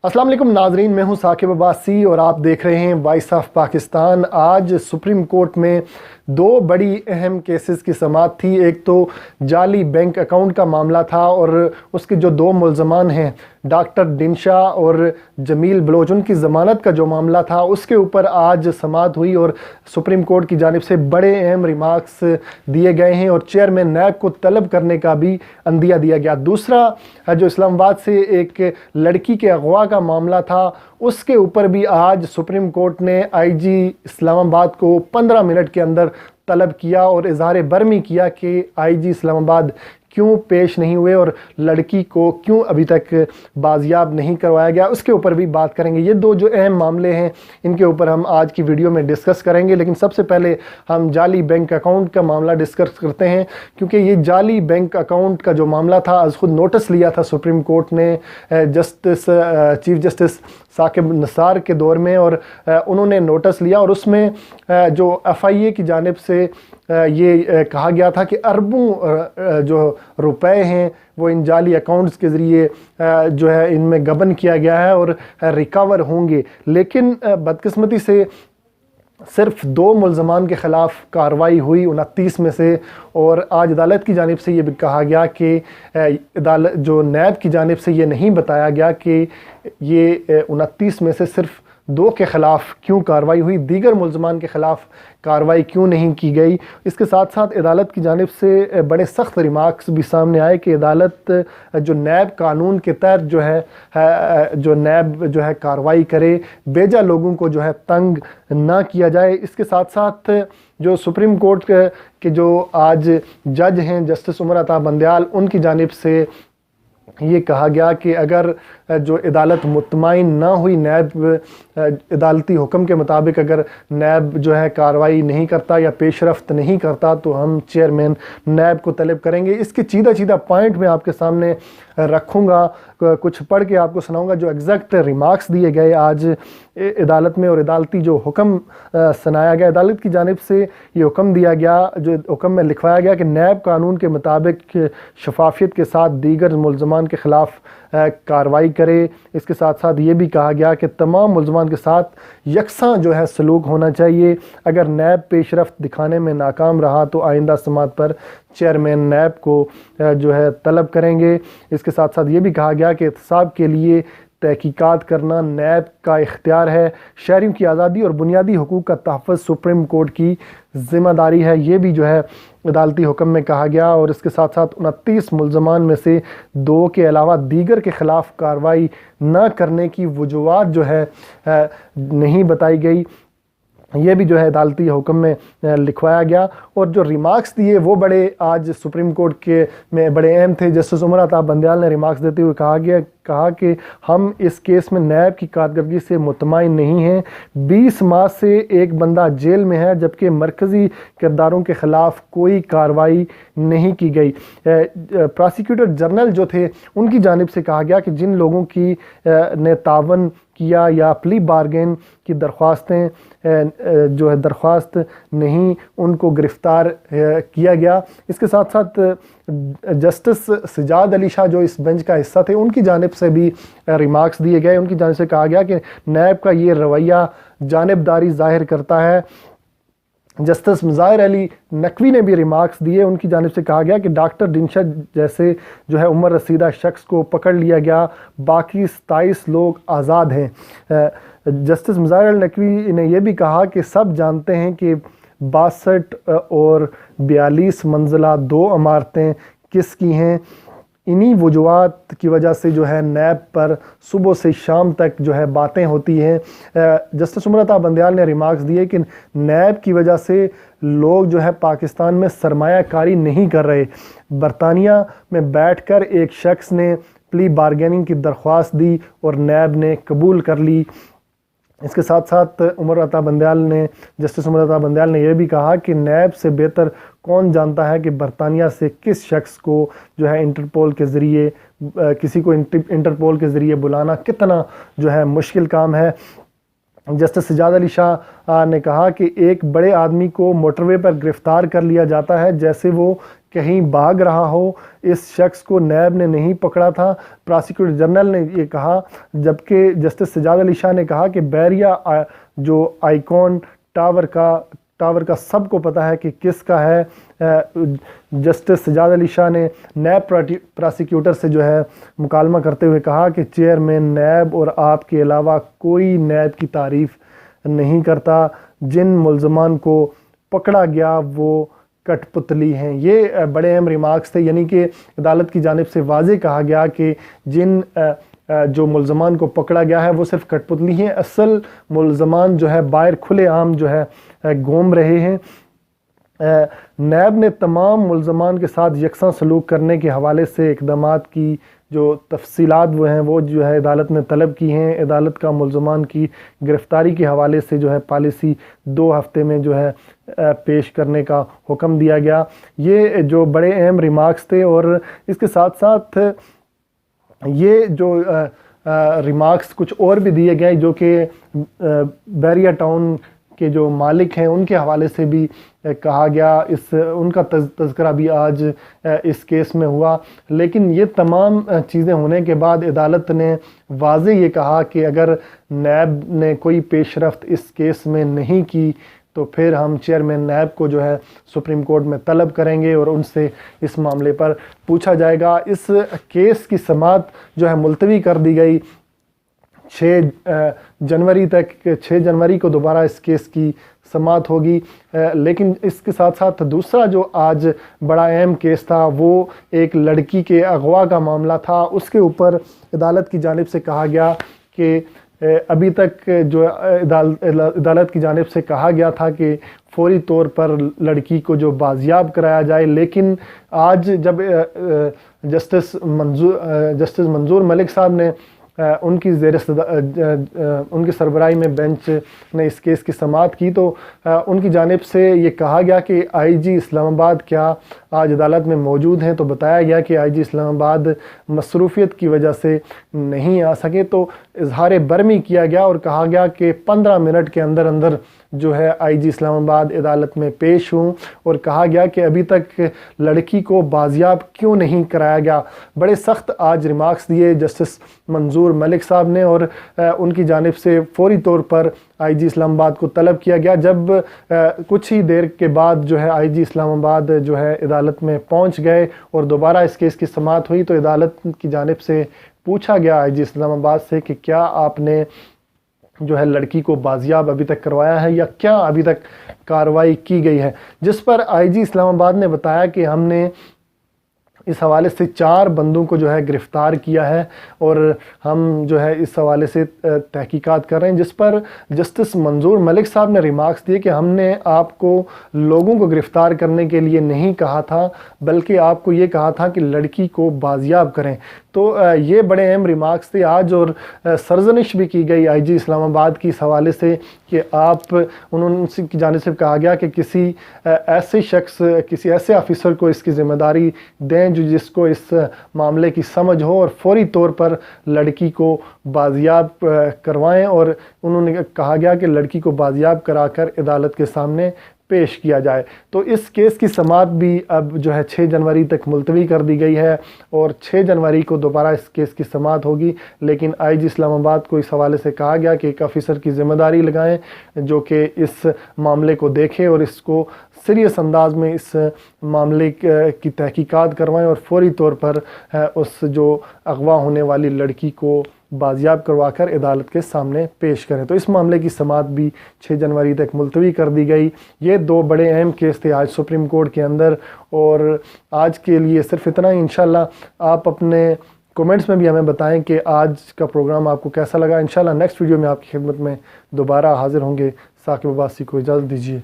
अस्सलाम वालेकुम नाजरीन, मैं हूं साकिब अब्बासी और आप देख रहे हैं वॉइस ऑफ पाकिस्तान। आज सुप्रीम कोर्ट में दो बड़ी अहम केसेस की समाअत थी। एक तो जाली बैंक अकाउंट का मामला था और उसके जो दो मुल्ज़मान हैं डॉक्टर दिनशा और जमील बलोच, उनकी ज़मानत का जो मामला था उसके ऊपर आज समाअत हुई और सुप्रीम कोर्ट की जानिब से बड़े अहम रिमार्क्स दिए गए हैं और चेयरमैन नैब को तलब करने का भी अंदिया दिया गया। दूसरा जो इस्लामाबाद से एक लड़की के अगवा का मामला था उसके ऊपर भी आज सुप्रीम कोर्ट ने आईजी इस्लामाबाद को 15 मिनट के अंदर तलब किया और इज़हार बरमी किया कि आईजी इस्लामाबाद क्यों पेश नहीं हुए और लड़की को क्यों अभी तक बाजियाब नहीं करवाया गया, उसके ऊपर भी बात करेंगे। ये दो जो अहम मामले हैं इनके ऊपर हम आज की वीडियो में डिस्कस करेंगे, लेकिन सबसे पहले हम जाली बैंक अकाउंट का मामला डिस्कस करते हैं, क्योंकि ये जाली बैंक अकाउंट का जो मामला था आज खुद नोटिस लिया था सुप्रीम कोर्ट ने चीफ जस्टिस साकिब निसार के दौर में, और उन्होंने नोटिस लिया और उसमें जो FIA की जानिब से ये कहा गया था कि अरबों जो रुपए हैं वो इन जाली अकाउंट्स के ज़रिए जो है इनमें गबन किया गया है और रिकवर होंगे। लेकिन बदकिस्मती से सिर्फ दो मुल्ज़मान के ख़िलाफ़ कार्रवाई हुई 29 में से, और आज अदालत की जानिब से ये भी कहा गया कि अदालत जो नैब की जानिब से ये नहीं बताया गया कि ये 29 में से सिर्फ दो के ख़िलाफ़ क्यों कार्रवाई हुई, दीगर मुल्ज़मान के ख़िलाफ़ कार्रवाई क्यों नहीं की गई। इसके साथ साथ अदालत की जानिब से बड़े सख्त रिमार्क्स भी सामने आए कि अदालत जो नैब कानून के तहत जो नैब जो है कार्रवाई करे, बेजा लोगों को जो है तंग ना किया जाए। इसके साथ साथ जो सुप्रीम कोर्ट के जो आज जज हैं जस्टिस उमर अता बंदयाल, उनकी जानिब से ये कहा गया कि अगर जो अदालत मुतमईन ना हुई नैब अदालती हुक्म के मुताबिक अगर नैब जो है कार्रवाई नहीं करता या पेशरफ्त नहीं करता तो हम चेयरमैन नैब को तलब करेंगे। इसके चीदा पॉइंट में आपके सामने रखूँगा, कुछ पढ़ के आपको सुनाऊंगा जो एग्जैक्ट रिमार्क्स दिए गए आज अदालत में और अदालती जो हुक्म सुनाया गया। अदालत की जानिब से ये हुक्म दिया गया, जो हुक्म में लिखवाया गया कि नैब कानून के मुताबिक शफाफियत के साथ दीगर मुल्ज़मान के ख़िलाफ़ कार्रवाई करे। इसके साथ साथ ये भी कहा गया कि तमाम मुल्ज़मान के साथ यकसां जो है सलूक होना चाहिए। अगर नैब पेशरफ्त दिखाने में नाकाम रहा तो आइंदा समात पर चेयरमैन नैब को जो है तलब करेंगे। इसके साथ साथ ये भी कहा गया कि एहतसाब के लिए तहकीकात करना नैब का इख्तियार है। शहरियों की आज़ादी और बुनियादी हुकूक का तहफ़्फ़ुज़ सुप्रीम कोर्ट की ज़िम्मेदारी है, ये भी जो है अदालती हुक्म में कहा गया। और इसके साथ साथ 29 मुल्ज़मान में से दो के अलावा दीगर के ख़िलाफ़ कार्रवाई न करने की वजूहात जो है नहीं बताई गई, ये भी जो है अदालती हुक्म में लिखवाया गया। और जो रिमार्क्स दिए वो बड़े आज सुप्रीम कोर्ट के में बड़े अहम थे। जस्टिस उमर अता बंदयाल ने रिमार्क्स देते हुए कहा कि हम इस केस में नैब की कारकर्दगी से मुतमईन नहीं हैं। 20 माह से एक बंदा जेल में है जबकि मरकज़ी किरदारों के ख़िलाफ़ कोई कार्रवाई नहीं की गई। प्रोसिक्यूटर जनरल जो थे उनकी जानिब से कहा गया कि जिन लोगों की ने तावन किया या प्ली बारगेन की दरख्वास्तें जो है दरख्वास्त नहीं, उनको गिरफ़्तार किया गया। इसके साथ साथ जस्टिस सजाद अली शाह जो इस बेंच का हिस्सा थे उनकी जानिब से भी रिमार्क्स दिए गए। उनकी जानिब से कहा गया कि नैब का ये रवैया जानिबदारी ज़ाहिर करता है। जस्टिस मुज़ाहिर अली नकवी ने भी रिमार्क्स दिए। उनकी जानिब से कहा गया कि डॉक्टर दिनशा जैसे जो है उम्र रसीदा शख्स को पकड़ लिया गया, बाकी 27 लोग आज़ाद हैं। जस्टिस मुज़ाहिर अली नकवी ने यह भी कहा कि सब जानते हैं कि 62 और 42 मंजिला दो इमारतें किसकी हैं। इन्हीं वजूहात की वजह से जो है नैब पर सुबह से शाम तक जो है बातें होती हैं। जस्टिस उमर अता बंदयाल ने रिमार्क्स दिए कि नैब की वजह से लोग जो है पाकिस्तान में सरमायाकारी नहीं कर रहे। बरतानिया में बैठकर एक शख्स ने प्ली बारगेनिंग की दरख्वास्त दी और नैब ने कबूल कर ली। इसके साथ साथ जस्टिस उमर अता बंदयाल ने यह भी कहा कि नैब से बेहतर कौन जानता है कि बरतानिया से किस शख्स को जो है इंटरपोल के ज़रिए किसी को इंटरपोल के ज़रिए बुलाना कितना जो है मुश्किल काम है। जस्टिस सजाद अली शाह ने कहा कि एक बड़े आदमी को मोटरवे पर गिरफ़्तार कर लिया जाता है जैसे वो कहीं भाग रहा हो। इस शख्स को नैब ने नहीं पकड़ा था, प्रोसिक्यूटर जनरल ने ये कहा, जबकि जस्टिस सजाद अली शाह ने कहा कि बैरिया जो आइकॉन टावर का सबको पता है कि किसका है। जस्टिस सजाद अली शाह ने नैब प्रोसिक्यूटर से जो है मुकालमा करते हुए कहा कि चेयरमैन नैब और आपके अलावा कोई नैब की तारीफ़ नहीं करता, जिन मुल्ज़मान को पकड़ा गया वो कठपुतली हैं। ये बड़े अहम रिमार्क्स थे, यानी कि अदालत की जानिब से वाज़े कहा गया कि जिन जो मुल्ज़मान को पकड़ा गया है वो सिर्फ कठपुतली हैं, असल मुल्ज़मान जो है बाहर खुले आम जो है घूम रहे हैं। नैब ने तमाम मुल्ज़मान के साथ यकसा सलूक करने के हवाले से इक़दामात की जो तफसीलात वो जो है अदालत ने तलब की हैं। अदालत का मुल्ज़मान की गिरफ़्तारी के हवाले से जो है पॉलिसी 2 हफ़्ते में जो है पेश करने का हुक्म दिया गया। ये जो बड़े अहम रिमार्क्स थे, और इसके साथ साथ ये जो रिमार्क्स कुछ और भी दिए गए जो कि बैरिया टाउन के जो मालिक हैं उनके हवाले से भी कहा गया। उनका तज़किरा भी आज इस केस में हुआ। लेकिन ये तमाम चीज़ें होने के बाद अदालत ने वाज़े ये कहा कि अगर नैब ने कोई पेशरफ्त इस केस में नहीं की तो फिर हम चेयरमैन नैब को जो है सुप्रीम कोर्ट में तलब करेंगे और उनसे इस मामले पर पूछा जाएगा। इस केस की समाअत जो है मुलतवी कर दी गई 6 जनवरी तक। 6 जनवरी को दोबारा इस केस की समाअत होगी। लेकिन इसके साथ साथ दूसरा जो आज बड़ा अहम केस था वो एक लड़की के अगवा का मामला था। उसके ऊपर अदालत की जानिब से कहा गया कि अभी तक जो अदालत की जानिब से कहा गया था कि फौरी तौर पर लड़की को जो बाजियाब कराया जाए, लेकिन आज जब जस्टिस मंजूर मलिक साहब ने उनकी उनकी सरबराही में बेंच ने इस केस की समाअत की तो उनकी जानिब से ये कहा गया कि आईजी इस्लामाबाद क्या आज अदालत में मौजूद हैं। तो बताया गया कि आईजी इस्लामाबाद मसरूफियत की वजह से नहीं आ सके, तो इजहार बरमी किया गया और कहा गया कि 15 मिनट के अंदर अंदर जो है आईजी इस्लामाबाद अदालत में पेश हूँ। और कहा गया कि अभी तक लड़की को बाजियाब क्यों नहीं कराया गया। बड़े सख्त आज रिमार्क्स दिए जस्टिस मंजूर मलिक साहब ने और उनकी जानिब से फौरी तौर पर आईजी इस्लामाबाद को तलब किया गया। जब कुछ ही देर के बाद जो है आईजी इस्लामाबाद जो है अदालत में पहुंच गए और दोबारा इस केस की समाअत हुई तो अदालत की जानिब से पूछा गया आईजी इस्लामाबाद से कि क्या आपने जो है लड़की को बाजियाब अभी तक करवाया है या क्या अभी तक कार्रवाई की गई है। जिस पर आईजी इस्लामाबाद ने बताया कि हमने इस हवाले से 4 बंदों को जो है गिरफ़्तार किया है और हम जो है इस हवाले से तहकीकात कर रहे हैं। जिस पर जस्टिस मंजूर मलिक साहब ने रिमार्क्स दिए कि हमने आपको लोगों को गिरफ़्तार करने के लिए नहीं कहा था, बल्कि आपको ये कहा था कि लड़की को बाजियाब करें। तो ये बड़े अहम रिमार्क्स थे आज। और सरजनिश भी की गई आईजी इस्लामाबाद की इस हवाले से कि उन्होंने की जानिब से कहा गया कि किसी ऐसे शख्स, किसी ऐसे ऑफिसर को इसकी ज़िम्मेदारी दें जो जिसको इस मामले की समझ हो और फौरी तौर पर लड़की को बाजियाब करवाएं। और उन्होंने कहा गया कि लड़की को बाजियाब कराकर अदालत के सामने पेश किया जाए। तो इस केस की समाअत भी अब जो है 6 जनवरी तक मुलतवी कर दी गई है और 6 जनवरी को दोबारा इस केस की समाअत होगी। लेकिन आईजी इस्लामाबाद को इस हवाले से कहा गया कि एक ऑफिसर की ज़िम्मेदारी लगाएं जो कि इस मामले को देखे और इसको सीरियस अंदाज में इस मामले की तहकीकात करवाएं और फौरी तौर पर उस जो अगवा होने वाली लड़की को बाजियाब करवाकर अदालत के सामने पेश करें। तो इस मामले की समाअत भी 6 जनवरी तक मुलतवी कर दी गई। ये 2 बड़े अहम केस थे आज सुप्रीम कोर्ट के अंदर। और आज के लिए सिर्फ इतना ही। इंशाल्लाह आप अपने कमेंट्स में भी हमें बताएं कि आज का प्रोग्राम आपको कैसा लगा। इंशाल्लाह नेक्स्ट वीडियो में आपकी खिदमत में दोबारा हाजिर होंगे। साकिब अब्बासी को इजाज़त दीजिए।